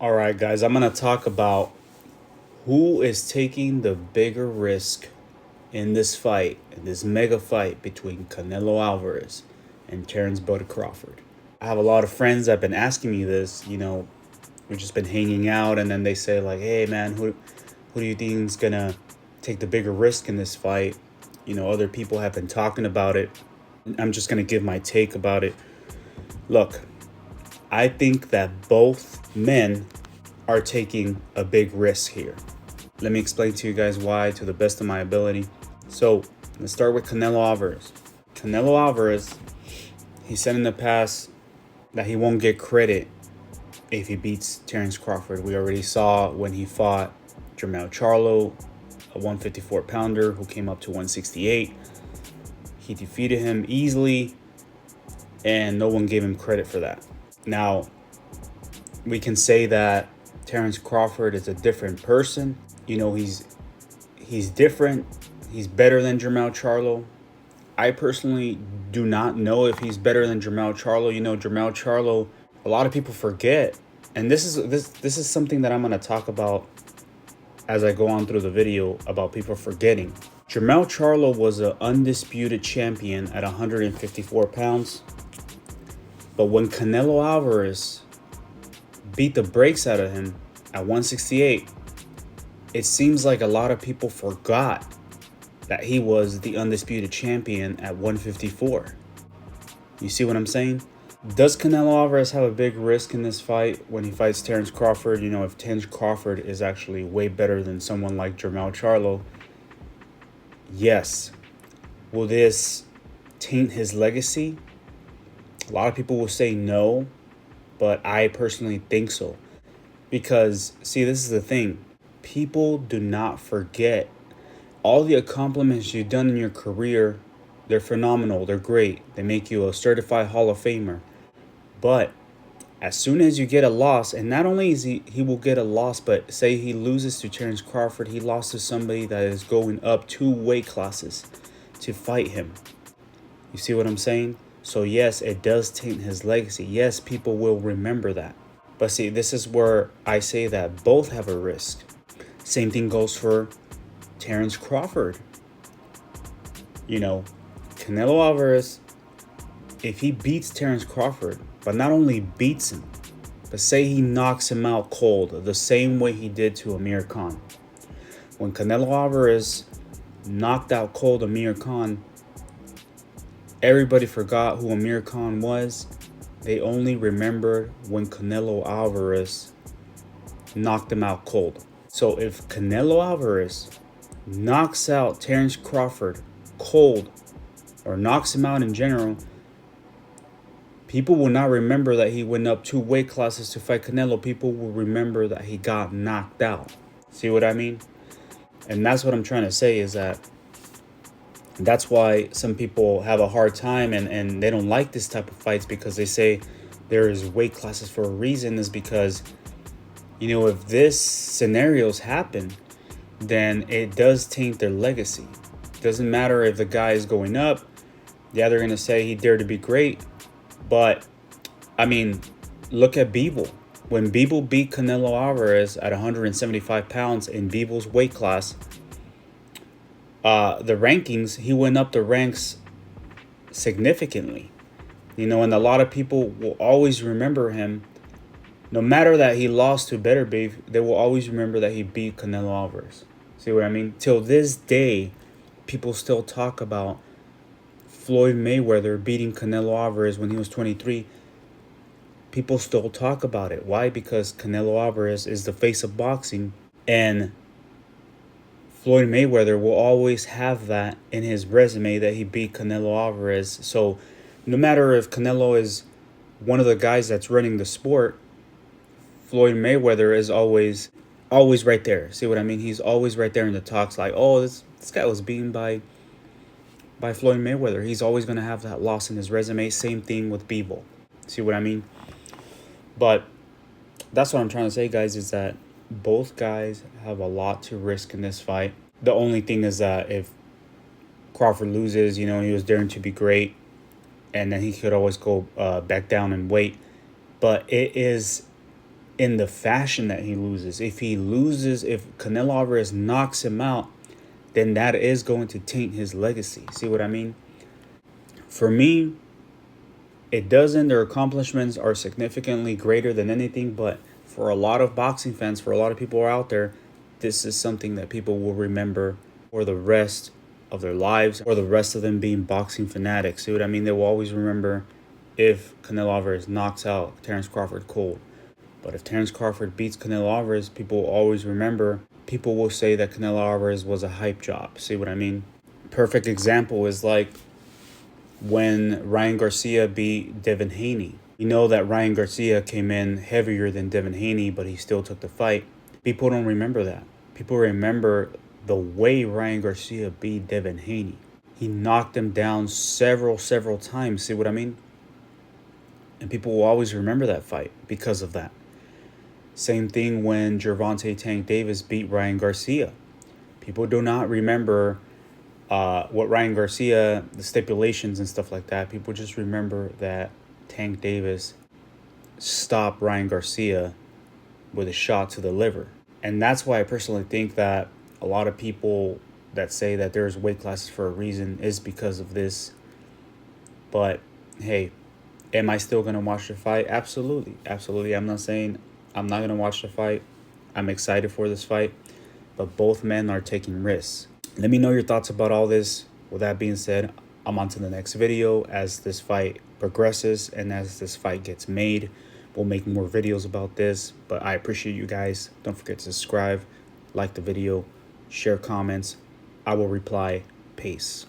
All right, guys, I'm going to talk about who is taking the bigger risk in this fight, in this mega fight between Canelo Alvarez and Terrence Bud Crawford. I have a lot of friends that have been asking me this. We've just been hanging out, and then they say, like, hey, man, who do you think is going to take the bigger risk in this fight? Other people have been talking about it. I'm just going to give my take about it. Look, I think that both men are taking a big risk here. Let me explain to you guys why to the best of my ability. So let's start with Canelo Alvarez. Canelo Alvarez, he said in the past that he won't get credit if he beats Terrence Crawford. We already saw when he fought Jermell Charlo, a 154 pounder who came up to 168. He defeated him easily, and no one gave him credit for that. Now, we can say that Terrence Crawford is a different person. He's different. He's better than Jermell Charlo. I personally do not know if he's better than Jermell Charlo. Jermell Charlo, a lot of people forget, and this is something that I'm going to talk about as I go on through the video about people forgetting. Jermell Charlo was an undisputed champion at 154 pounds. But when Canelo Alvarez beat the brakes out of him at 168, it seems like a lot of people forgot that he was the undisputed champion at 154. You see what I'm saying? Does Canelo Alvarez have a big risk in this fight when he fights Terrence Crawford? If Terrence Crawford is actually way better than someone like Jermell Charlo, yes. Will this taint his legacy? A lot of people will say no, but I personally think so. Because, see, this is the thing. People do not forget all the accomplishments you've done in your career. They're phenomenal. They're great. They make you a certified Hall of Famer. But as soon as you get a loss, and not only is he will get a loss, but say he loses to Terrence Crawford, he lost to somebody that is going up 2 weight classes to fight him. You see what I'm saying? So yes, it does taint his legacy. Yes, people will remember that. But see, this is where I say that both have a risk. Same thing goes for Terrence Crawford. Canelo Alvarez, if he beats Terrence Crawford, but not only beats him, but say he knocks him out cold the same way he did to Amir Khan. When Canelo Alvarez knocked out cold Amir Khan, everybody forgot who Amir Khan was. They only remembered when Canelo Alvarez knocked him out cold. So if Canelo Alvarez knocks out Terrence Crawford cold, or knocks him out in general, people will not remember that he went up 2 weight classes to fight Canelo. People will remember that he got knocked out. See what I mean? And that's what I'm trying to say, is that that's why some people have a hard time and they don't like this type of fights, because they say there is weight classes for a reason. Is because, if this scenarios happen, then it does taint their legacy. Doesn't matter if the guy is going up. Yeah, they're going to say he dared to be great. But, look at Bivol. When Bivol beat Canelo Alvarez at 175 pounds in Bivol's weight class, the rankings, he went up the ranks significantly. And a lot of people will always remember him. No matter that he lost to Better Beef, they will always remember that he beat Canelo Alvarez. See what I mean? Till this day, people still talk about Floyd Mayweather beating Canelo Alvarez when he was 23. People still talk about it. Why? Because Canelo Alvarez is the face of boxing, and Floyd Mayweather will always have that in his resume, that he beat Canelo Alvarez. So no matter if Canelo is one of the guys that's running the sport, Floyd Mayweather is always right there. See what I mean? He's always right there in the talks, like, oh, this guy was beaten by Floyd Mayweather. He's always going to have that loss in his resume. Same thing with Bivol. See what I mean? But that's what I'm trying to say, guys, is that both guys have a lot to risk in this fight. The only thing is that if Crawford loses, he was daring to be great, and then he could always go back down and wait. But it is in the fashion that he loses. If Canelo Alvarez knocks him out, then that is going to taint his legacy. See what I mean? For me, it doesn't. Their accomplishments are significantly greater than anything, but for a lot of boxing fans, for a lot of people out there, this is something that people will remember for the rest of their lives, or the rest of them being boxing fanatics. See what I mean? They will always remember if Canelo Alvarez knocks out Terence Crawford cold. But if Terence Crawford beats Canelo Alvarez, people will always remember. People will say that Canelo Alvarez was a hype job. See what I mean? Perfect example is like when Ryan Garcia beat Devin Haney. You know that Ryan Garcia came in heavier than Devin Haney, but he still took the fight. People don't remember that. People remember the way Ryan Garcia beat Devin Haney. He knocked him down several times. See what I mean? And people will always remember that fight because of that. Same thing when Gervonta Tank Davis beat Ryan Garcia. People do not remember what Ryan Garcia, the stipulations and stuff like that. People just remember that Tank Davis stopped Ryan Garcia with a shot to the liver. And that's why I personally think that a lot of people that say that there's weight classes for a reason is because of this. But hey, am I still going to watch the fight? Absolutely. Absolutely. I'm not saying I'm not going to watch the fight. I'm excited for this fight. But both men are taking risks. Let me know your thoughts about all this. With that being said, I'm on to the next video. As this fight progresses and as this fight gets made, we'll make more videos about this. But I appreciate you guys. Don't forget to subscribe, like the video, share comments. I will reply. Peace.